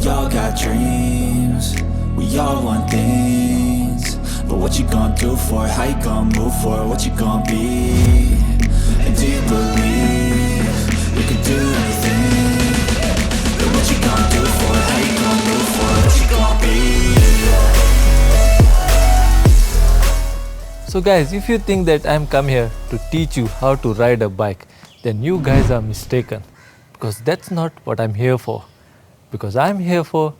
all got dreams, we all want things. But what you gonna do for it? How you gonna move for it? What you gonna be? And do you believe you can do anything? But what you gonna do for it? How you gonna move for it? What you gonna be? So guys, if you think that I'm come here to teach you how to ride a bike, then you guys are mistaken, because that's not what I'm here for. Because I'm here for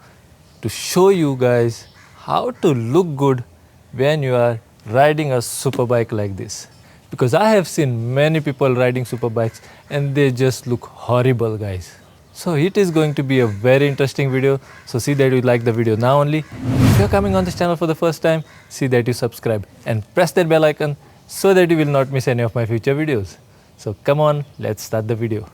to show you guys how to look good when you are riding a super bike like this. Because I have seen many people riding super bikes and they just look horrible, guys. So it is going to be a very interesting video. So see that you like the video now only. If you're coming on this channel for the first time, see that you subscribe and press that bell icon so that you will not miss any of my future videos. So come on, let's start the video.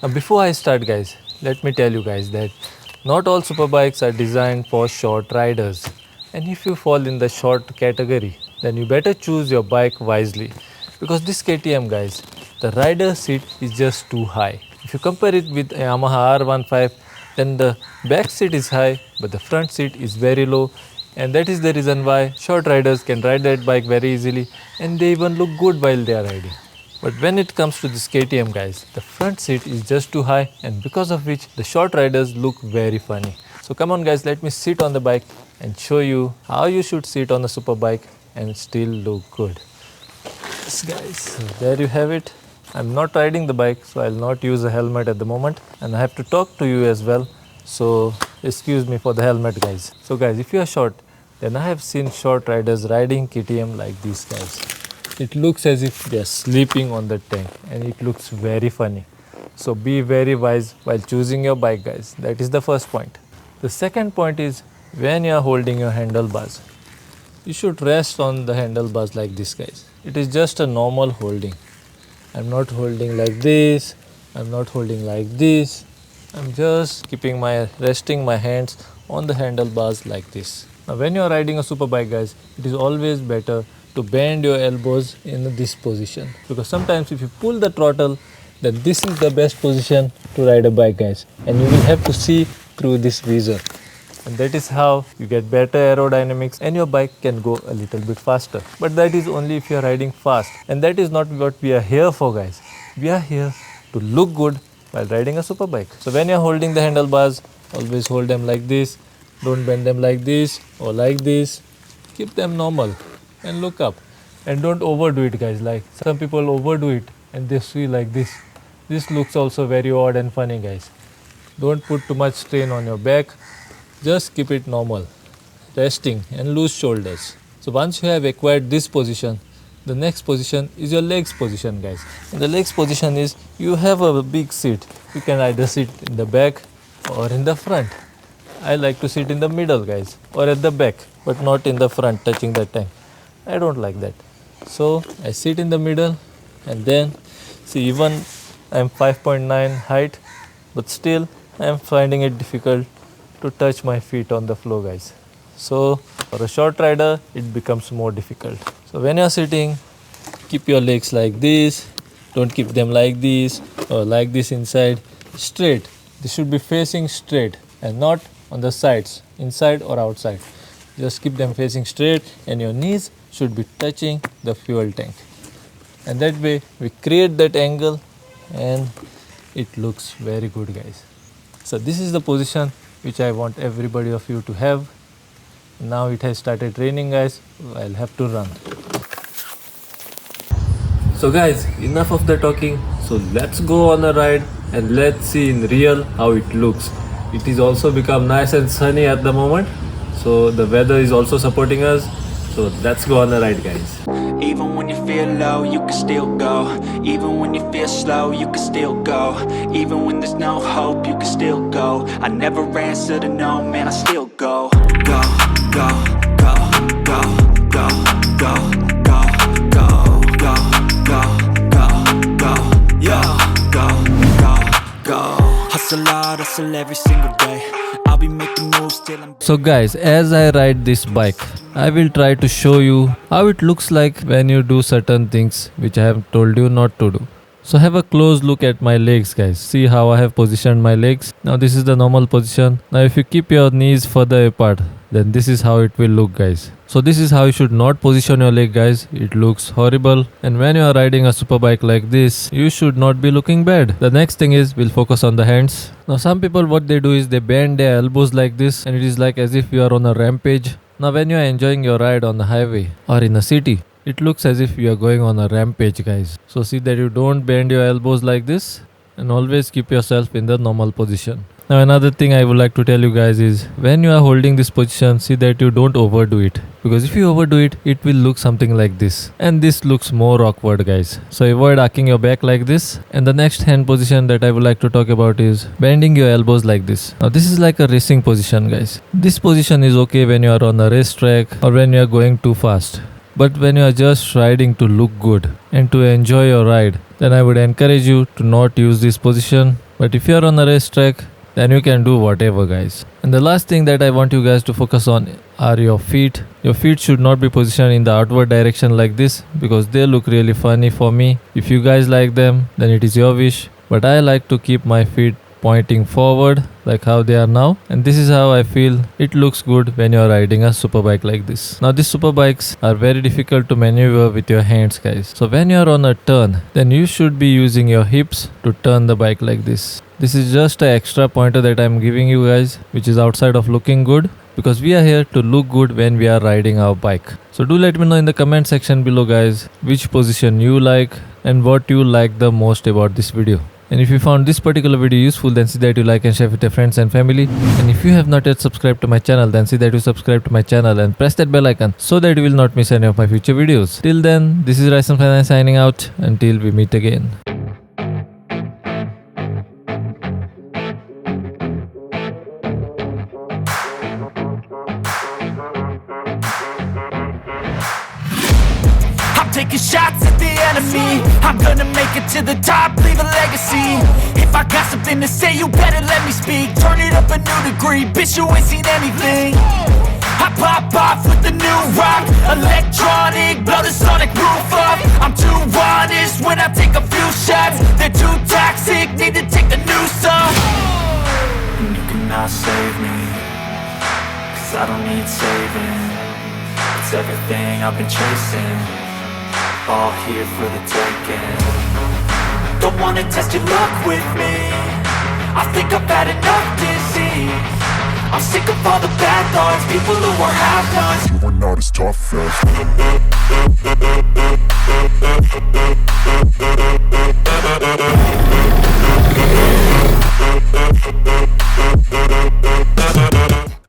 Now before I start guys, let me tell you guys that not all super bikes are designed for short riders. And if you fall in the short category, then you better choose your bike wisely. Because this KTM guys, the rider seat is just too high. If you compare it with a Yamaha R15, then the back seat is high, but the front seat is very low. And that is the reason why short riders can ride that bike very easily and they even look good while they are riding. But when it comes to this KTM guys, the front seat is just too high, and because of which the short riders look very funny. So come on guys, let me sit on the bike and show you how you should sit on a super bike and still look good. Yes guys, so there you have it. I'm not riding the bike, so I'll not use a helmet at the moment, and I have to talk to you as well. So excuse me for the helmet guys. So guys, if you are short, then I have seen short riders riding KTM like these guys. It looks as if they are sleeping on the tank and it looks very funny. So be very wise while choosing your bike guys. That is the first point. The second point is when you are holding your handlebars, you should rest on the handlebars like this guys. It is just a normal holding. I'm not holding like this. I'm not holding like this. I'm just resting my hands on the handlebars like this. Now when you are riding a super bike guys, it is always better to bend your elbows in this position, because sometimes if you pull the throttle, then this is the best position to ride a bike guys, and you will have to see through this visor, and that is how you get better aerodynamics and your bike can go a little bit faster. But that is only if you are riding fast, and that is not what we are here for guys. We are here to look good while riding a super bike. So when you are holding the handlebars, always hold them like this. Don't bend them like this or like this. Keep them normal and look up, and don't overdo it guys. Like some people overdo it and they see like this. This looks also very odd and funny guys. Don't put too much strain on your back. Just keep it normal, resting and loose shoulders. So once you have acquired this position, the next position is your legs position guys. And the legs position is you have a big seat. You can either sit in the back or in the front. I like to sit in the middle guys, or at the back, but not in the front touching the tank. I don't like that. So I sit in the middle, and then see, even I'm 5.9 height, but still I'm finding it difficult to touch my feet on the floor guys. So for a short rider it becomes more difficult. So when you're sitting, keep your legs like this. Don't keep them like this or like this inside. Straight. They should be facing straight and not on the sides, inside or outside. Just keep them facing straight, and your knees should be touching the fuel tank. And that way we create that angle and it looks very good guys. So this is the position which I want everybody of you to have. Now it has started raining guys, I'll have to run. So guys, enough of the talking. So let's go on a ride and let's see in real how it looks. It is also become nice and sunny at the moment. So the weather is also supporting us. So let's go on a ride guys. Even when you feel low, you can still go. Even when you feel slow, you can still go. Even when there's no hope, you can still go. I never answer to no, man, I still go. Go, go, go, go, go, go, go, go, go, go, go, go, yo, go, go, go. Hustle hard, hustle every single day. I'll be making moves till I'm... So guys, as I ride this bike, I will try to show you how it looks like when you do certain things which I have told you not to do. So have a close look at my legs, guys. See how I have positioned my legs. Now this is the normal position. Now if you keep your knees further apart, then this is how it will look, guys. So this is how you should not position your leg, guys. It looks horrible. And when you are riding a super bike like this, you should not be looking bad. The next thing is we'll focus on the hands. Now some people, what they do is they bend their elbows like this, and it is like as if you are on a rampage. Now when you are enjoying your ride on the highway or in a city, it looks as if you are going on a rampage, guys. So see that you don't bend your elbows like this, and always keep yourself in the normal position. Now another thing I would like to tell you guys is when you are holding this position, see that you don't overdo it, because if you overdo it, it will look something like this, and this looks more awkward, guys. So avoid arcing your back like this. And the next hand position that I would like to talk about is bending your elbows like this. Now this is like a racing position, guys. This position is okay when you are on a racetrack or when you are going too fast. But when you are just riding to look good and to enjoy your ride, then I would encourage you to not use this position. But if you are on a racetrack, then you can do whatever, guys. And the last thing that I want you guys to focus on are your feet. Your feet should not be positioned in the outward direction like this, because they look really funny for me. If you guys like them, then it is your wish. But I like to keep my feet pointing forward like how they are now, and this is how I feel it looks good when you are riding a super bike like this. Now these super bikes are very difficult to maneuver with your hands, guys. So when you are on a turn, then you should be using your hips to turn the bike like this. This is just an extra pointer that I am giving you guys, which is outside of looking good, because we are here to look good when we are riding our bike. So do let me know in the comment section below, guys, which position you like and what you like the most about this video. And if you found this particular video useful, then see that you like and share with your friends and family. And if you have not yet subscribed to my channel, then see that you subscribe to my channel and press that bell icon so that you will not miss any of my future videos. Till then, this is Ryson Fernandes signing out until we meet again. Taking shots at the enemy, I'm gonna make it to the top, leave a legacy. If I got something to say, you better let me speak. Turn it up a new degree, bitch, you ain't seen anything. I pop off with the new rock, electronic, blow the sonic roof up. I'm too honest when I take a few shots. They're too toxic, need to take the noose off. And you cannot save me, cause I don't need saving. It's everything I've been chasing, all here for the taking. Don't wanna test your luck with me, I think I've had enough disease. I'm sick of all the bad thoughts, people who are half-nots. You are not as tough as